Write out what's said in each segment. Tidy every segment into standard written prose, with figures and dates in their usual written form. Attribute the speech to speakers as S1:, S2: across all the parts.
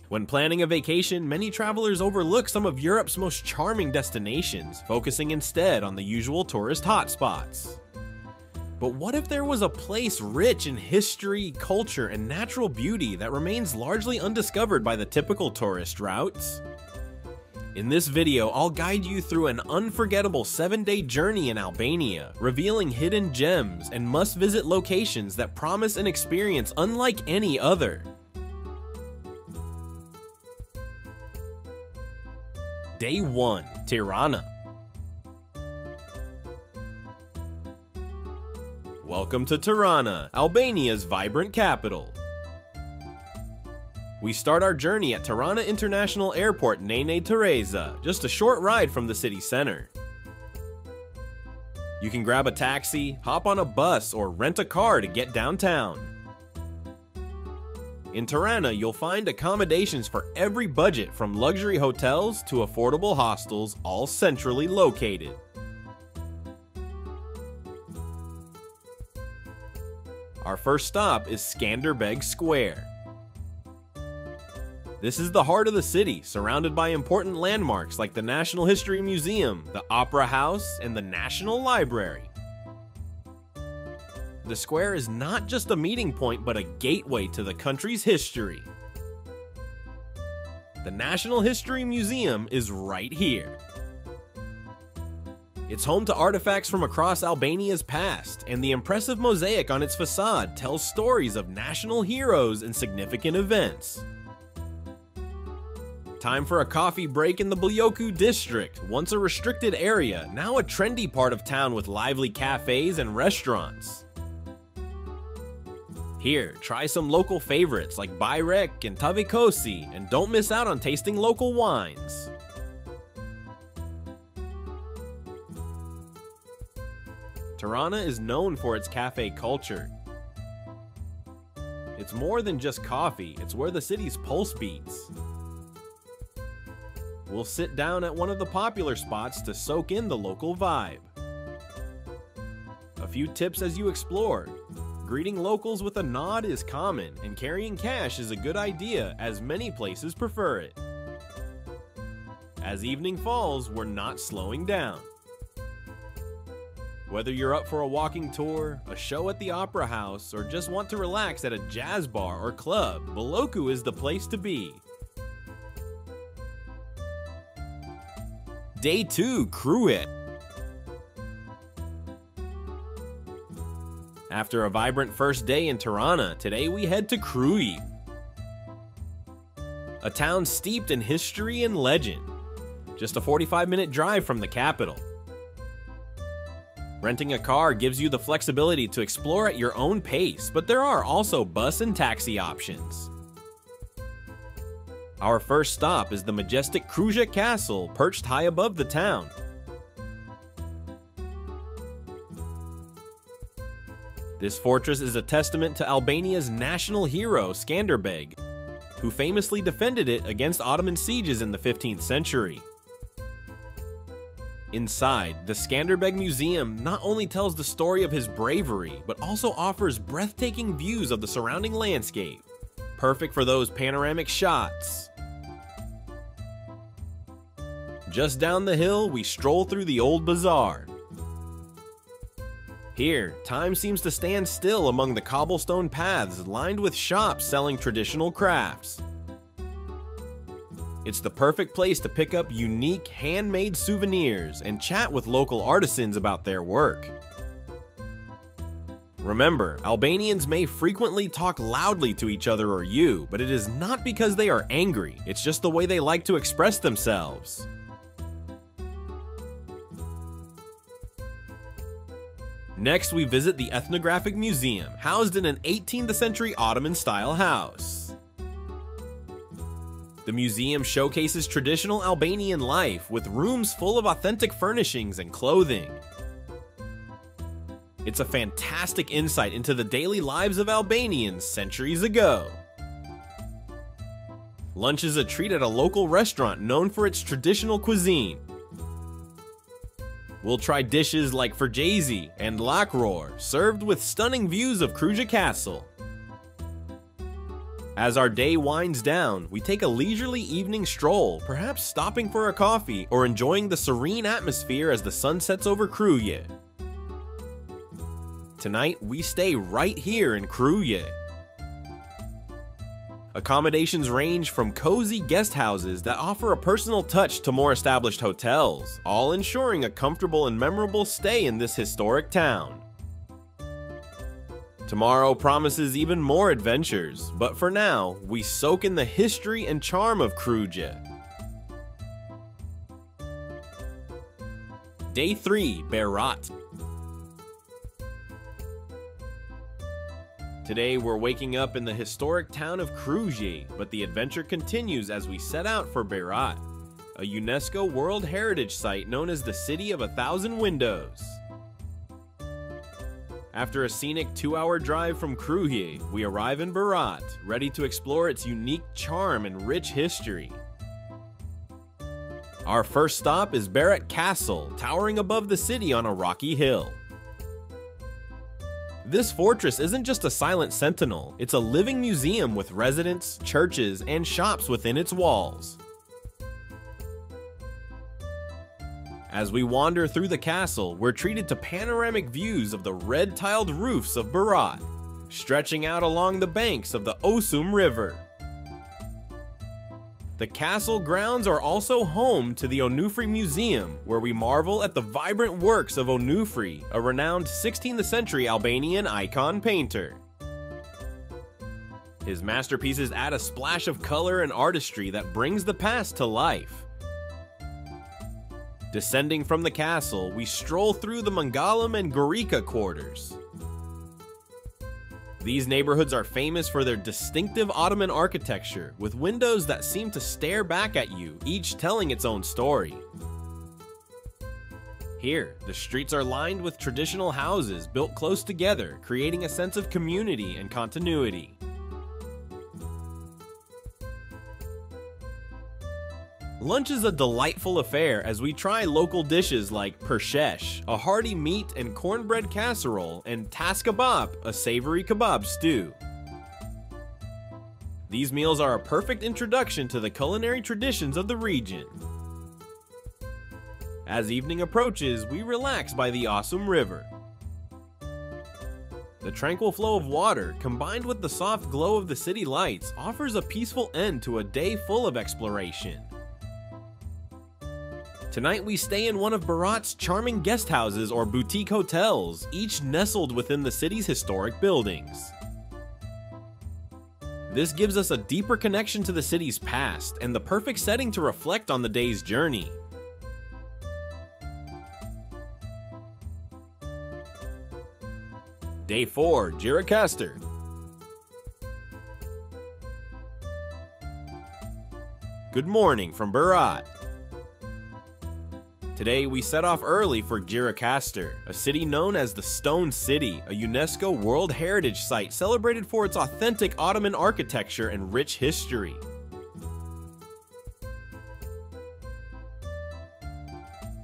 S1: When planning a vacation, many travelers overlook some of Europe's most charming destinations, focusing instead on the usual tourist hotspots. But what if there was a place rich in history, culture, and natural beauty that remains largely undiscovered by the typical tourist routes? In this video, I'll guide you through an unforgettable 7-day journey in Albania, revealing hidden gems and must-visit locations that promise an experience unlike any other. Day 1. Tirana. Welcome to Tirana, Albania's vibrant capital. We start our journey at Tirana International Airport Nene Teresa, just a short ride from the city center. You can grab a taxi, hop on a bus, or rent a car to get downtown. In Tirana, you'll find accommodations for every budget, from luxury hotels to affordable hostels, all centrally located. Our first stop is Skanderbeg Square. This is the heart of the city, surrounded by important landmarks like the National History Museum, the Opera House, and the National Library. The square is not just a meeting point, but a gateway to the country's history. The National History Museum is right here. It's home to artifacts from across Albania's past, and the impressive mosaic on its facade tells stories of national heroes and significant events. Time for a coffee break in the Bljoku district, once a restricted area, now a trendy part of town with lively cafes and restaurants. Here, try some local favorites like Barat and Tavikosi, and don't miss out on tasting local wines. Tirana is known for its cafe culture. It's more than just coffee, it's where the city's pulse beats. We'll sit down at one of the popular spots to soak in the local vibe. A few tips as you explore. Greeting locals with a nod is common, and carrying cash is a good idea, as many places prefer it. As evening falls, we're not slowing down. Whether you're up for a walking tour, a show at the Opera House, or just want to relax at a jazz bar or club, Bljoku is the place to be. Day 2, Kuja. After a vibrant first day in Tirana, today we head to Kuja, a town steeped in history and legend, just a 45-minute drive from the capital. Renting a car gives you the flexibility to explore at your own pace, but there are also bus and taxi options. Our first stop is the majestic Kuja Castle, perched high above the town. This fortress is a testament to Albania's national hero, Skanderbeg, who famously defended it against Ottoman sieges in the 15th century. Inside, the Skanderbeg Museum not only tells the story of his bravery, but also offers breathtaking views of the surrounding landscape, perfect for those panoramic shots. Just down the hill, we stroll through the old bazaar. Here, time seems to stand still among the cobblestone paths lined with shops selling traditional crafts. It's the perfect place to pick up unique handmade souvenirs and chat with local artisans about their work. Remember, Albanians may frequently talk loudly to each other or you, but it is not because they are angry, it's just the way they like to express themselves. Next, we visit the Ethnographic Museum, housed in an 18th century Ottoman-style house. The museum showcases traditional Albanian life with rooms full of authentic furnishings and clothing. It's a fantastic insight into the daily lives of Albanians centuries ago. Lunch is a treat at a local restaurant known for its traditional cuisine. We'll try dishes like Ferjazi and Lakror, served with stunning views of Kuja Castle. As our day winds down, we take a leisurely evening stroll, perhaps stopping for a coffee or enjoying the serene atmosphere as the sun sets over Kuja. Tonight, we stay right here in Kuja. Accommodations range from cozy guest houses that offer a personal touch to more established hotels, all ensuring a comfortable and memorable stay in this historic town. Tomorrow promises even more adventures, but for now, we soak in the history and charm of Kuja. Day 3, Barat. Today we're waking up in the historic town of Kuja, but the adventure continues as we set out for Barat, a UNESCO World Heritage Site known as the City of 1,000 Windows. After a scenic 2-hour drive from Kuja, we arrive in Barat, ready to explore its unique charm and rich history. Our first stop is Barat Castle, towering above the city on a rocky hill. This fortress isn't just a silent sentinel, it's a living museum with residents, churches, and shops within its walls. As we wander through the castle, we're treated to panoramic views of the red-tiled roofs of Barat, stretching out along the banks of the Osum River. The castle grounds are also home to the Onufri Museum, where we marvel at the vibrant works of Onufri, a renowned 16th century Albanian icon painter. His masterpieces add a splash of color and artistry that brings the past to life. Descending from the castle, we stroll through the Mangalam and Gorica quarters. These neighborhoods are famous for their distinctive Ottoman architecture, with windows that seem to stare back at you, each telling its own story. Here, the streets are lined with traditional houses built close together, creating a sense of community and continuity. Lunch is a delightful affair as we try local dishes like pershesh, a hearty meat and cornbread casserole, and tas kebab, a savory kebab stew. These meals are a perfect introduction to the culinary traditions of the region. As evening approaches, we relax by the Osum River. The tranquil flow of water, combined with the soft glow of the city lights, offers a peaceful end to a day full of exploration. Tonight we stay in one of Barat's charming guest houses or boutique hotels, each nestled within the city's historic buildings. This gives us a deeper connection to the city's past and the perfect setting to reflect on the day's journey. Day 4, Jaster. Good morning from Barat. Today we set off early for Jaster, a city known as the Stone City, a UNESCO World Heritage Site celebrated for its authentic Ottoman architecture and rich history.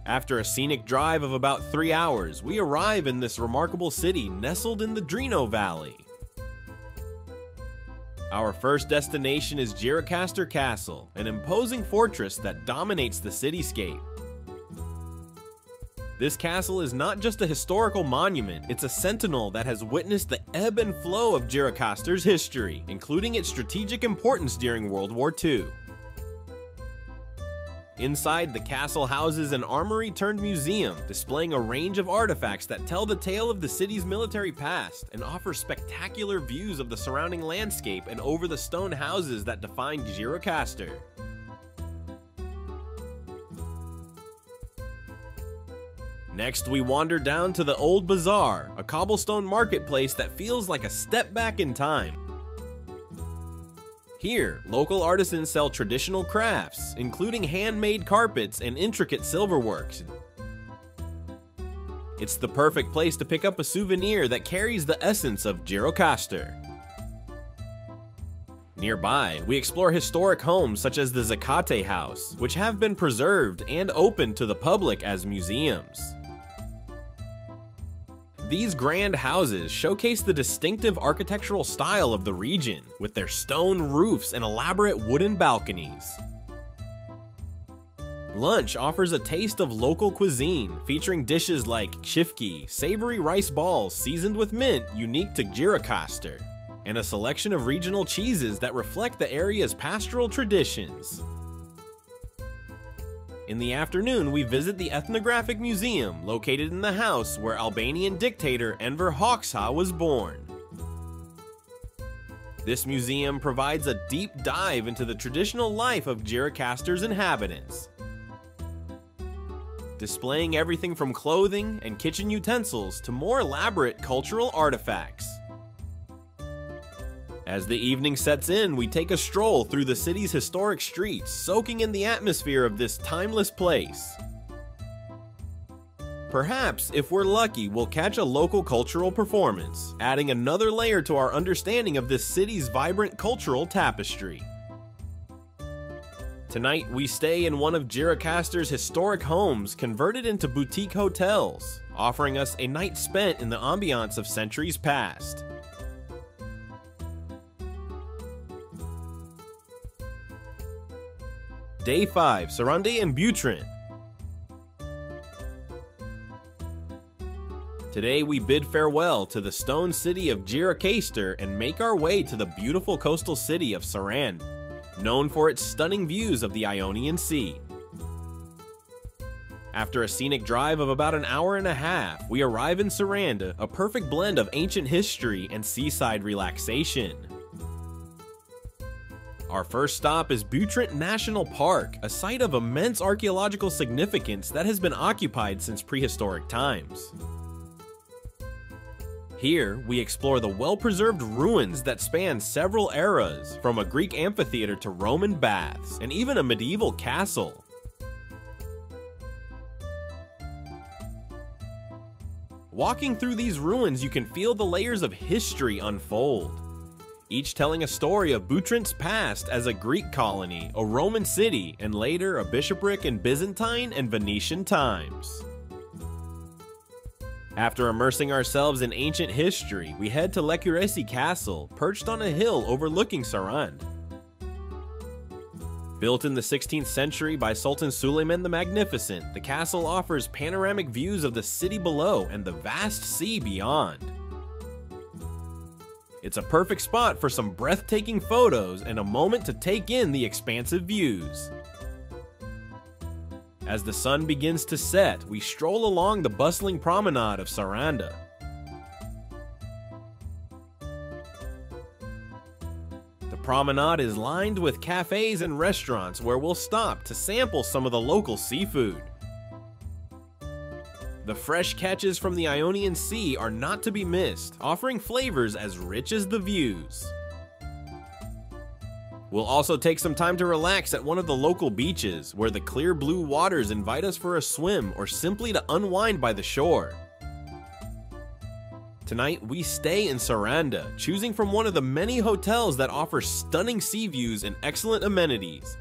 S1: After a scenic drive of about 3 hours, we arrive in this remarkable city nestled in the Drino Valley. Our first destination is Jaster Castle, an imposing fortress that dominates the cityscape. This castle is not just a historical monument, it's a sentinel that has witnessed the ebb and flow of Jaster's history, including its strategic importance during World War II. Inside, the castle houses an armory-turned-museum, displaying a range of artifacts that tell the tale of the city's military past and offer spectacular views of the surrounding landscape and over the stone houses that define Jaster. Next, we wander down to the Old Bazaar, a cobblestone marketplace that feels like a step back in time. Here, local artisans sell traditional crafts, including handmade carpets and intricate silverworks. It's the perfect place to pick up a souvenir that carries the essence of Jaster. Nearby, we explore historic homes such as the Zakate House, which have been preserved and open to the public as museums. These grand houses showcase the distinctive architectural style of the region, with their stone roofs and elaborate wooden balconies. Lunch offers a taste of local cuisine, featuring dishes like chifki, savory rice balls seasoned with mint unique to Jaster, and a selection of regional cheeses that reflect the area's pastoral traditions. In the afternoon, we visit the ethnographic museum located in the house where Albanian dictator Enver Hoxha was born. This museum provides a deep dive into the traditional life of Jaster's inhabitants, displaying everything from clothing and kitchen utensils to more elaborate cultural artifacts. As the evening sets in, we take a stroll through the city's historic streets, soaking in the atmosphere of this timeless place. Perhaps, if we're lucky, we'll catch a local cultural performance, adding another layer to our understanding of this city's vibrant cultural tapestry. Tonight, we stay in one of Jaster's historic homes converted into boutique hotels, offering us a night spent in the ambiance of centuries past. Day 5, Seri and Butrin. Today we bid farewell to the stone city of Jaster and make our way to the beautiful coastal city of Seri, known for its stunning views of the Ionian Sea. After a scenic drive of about an hour and a half, we arrive in Seri, a perfect blend of ancient history and seaside relaxation. Our first stop is Butrin National Park, a site of immense archaeological significance that has been occupied since prehistoric times. Here, we explore the well-preserved ruins that span several eras, from a Greek amphitheater to Roman baths, and even a medieval castle. Walking through these ruins, you can feel the layers of history unfold, each telling a story of Butrin's past as a Greek colony, a Roman city, and later a bishopric in Byzantine and Venetian times. After immersing ourselves in ancient history, we head to Lecuresi Castle, perched on a hill overlooking Seri. Built in the 16th century by Sultan Suleiman the Magnificent, the castle offers panoramic views of the city below and the vast sea beyond. It's a perfect spot for some breathtaking photos and a moment to take in the expansive views. As the sun begins to set, we stroll along the bustling promenade of Seri. The promenade is lined with cafes and restaurants where we'll stop to sample some of the local seafood. The fresh catches from the Ionian Sea are not to be missed, offering flavors as rich as the views. We'll also take some time to relax at one of the local beaches, where the clear blue waters invite us for a swim or simply to unwind by the shore. Tonight, we stay in Seri, choosing from one of the many hotels that offer stunning sea views and excellent amenities.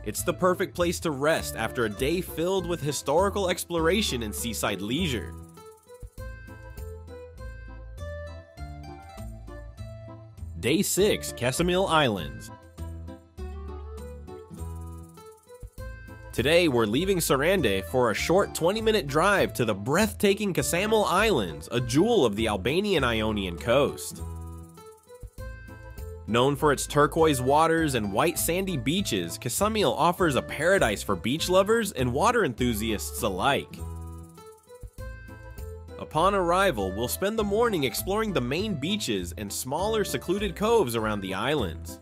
S1: It's the perfect place to rest after a day filled with historical exploration and seaside leisure. Day 6, Camile Islands. Today we're leaving Seri for a short 20-minute drive to the breathtaking Camile Islands, a jewel of the Albanian Ionian Coast. Known for its turquoise waters and white sandy beaches, Camile offers a paradise for beach lovers and water enthusiasts alike. Upon arrival, we'll spend the morning exploring the main beaches and smaller secluded coves around the islands.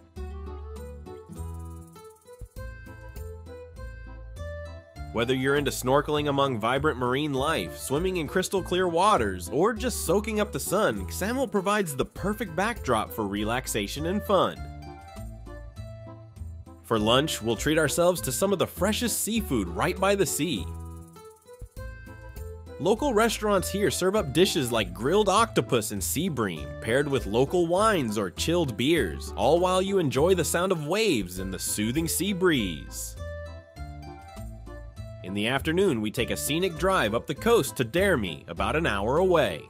S1: Whether you're into snorkeling among vibrant marine life, swimming in crystal clear waters, or just soaking up the sun, Camile provides the perfect backdrop for relaxation and fun. For lunch, we'll treat ourselves to some of the freshest seafood right by the sea. Local restaurants here serve up dishes like grilled octopus and sea bream, paired with local wines or chilled beers, all while you enjoy the sound of waves and the soothing sea breeze. In the afternoon, we take a scenic drive up the coast to Dermi, about an hour away.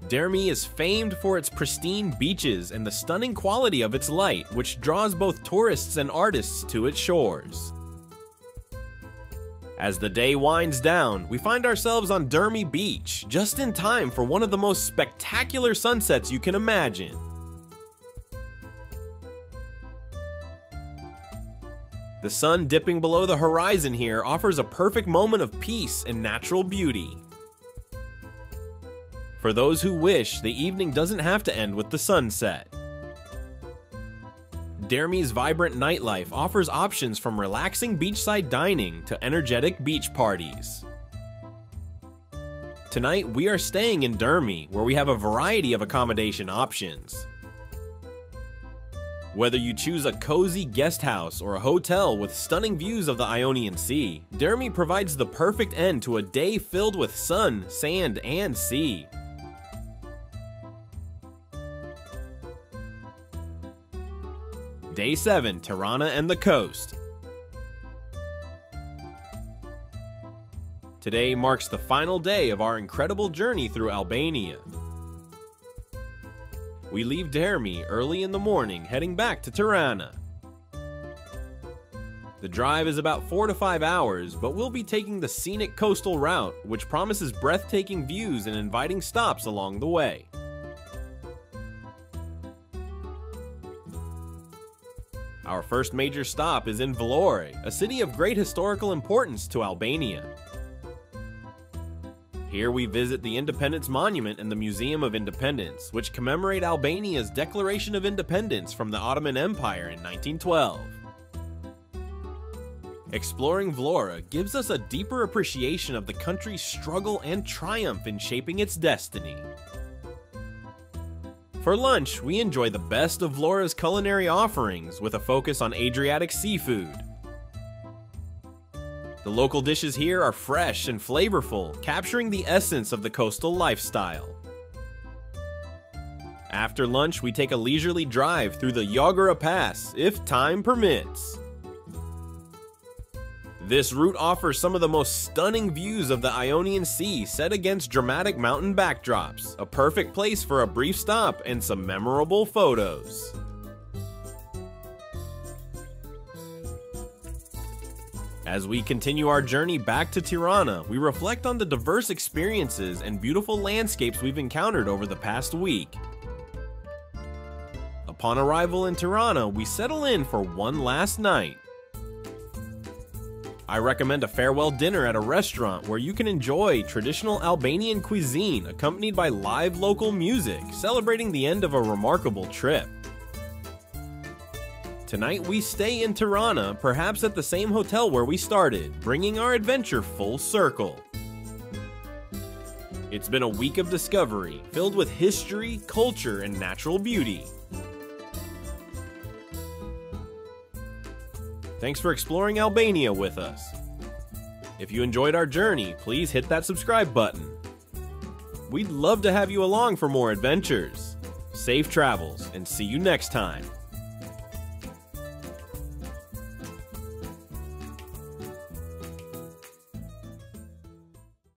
S1: Dermi is famed for its pristine beaches and the stunning quality of its light, which draws both tourists and artists to its shores. As the day winds down, we find ourselves on Dermi Beach, just in time for one of the most spectacular sunsets you can imagine. The sun dipping below the horizon here offers a perfect moment of peace and natural beauty. For those who wish, the evening doesn't have to end with the sunset. Dermi's vibrant nightlife offers options from relaxing beachside dining to energetic beach parties. Tonight, we are staying in Dermi, where we have a variety of accommodation options. Whether you choose a cozy guest house or a hotel with stunning views of the Ionian Sea, Dermi provides the perfect end to a day filled with sun, sand, and sea. Day 7, Tirana and the coast. Today marks the final day of our incredible journey through Albania. We leave Dermi early in the morning, heading back to Tirana. The drive is about 4 to 5 hours, but we'll be taking the scenic coastal route, which promises breathtaking views and inviting stops along the way. Our first major stop is in Vlore, a city of great historical importance to Albania. Here we visit the Independence Monument and the Museum of Independence, which commemorate Albania's Declaration of Independence from the Ottoman Empire in 1912. Exploring Vlora gives us a deeper appreciation of the country's struggle and triumph in shaping its destiny. For lunch, we enjoy the best of Vlora's culinary offerings with a focus on Adriatic seafood. The local dishes here are fresh and flavorful, capturing the essence of the coastal lifestyle. After lunch, we take a leisurely drive through the Jogura Pass, if time permits. This route offers some of the most stunning views of the Ionian Sea set against dramatic mountain backdrops, a perfect place for a brief stop and some memorable photos. As we continue our journey back to Tirana, we reflect on the diverse experiences and beautiful landscapes we've encountered over the past week. Upon arrival in Tirana, we settle in for one last night. I recommend a farewell dinner at a restaurant where you can enjoy traditional Albanian cuisine accompanied by live local music, celebrating the end of a remarkable trip. Tonight we stay in Tirana, perhaps at the same hotel where we started, bringing our adventure full circle. It's been a week of discovery, filled with history, culture, and natural beauty. Thanks for exploring Albania with us. If you enjoyed our journey, please hit that subscribe button. We'd love to have you along for more adventures. Safe travels, and see you next time.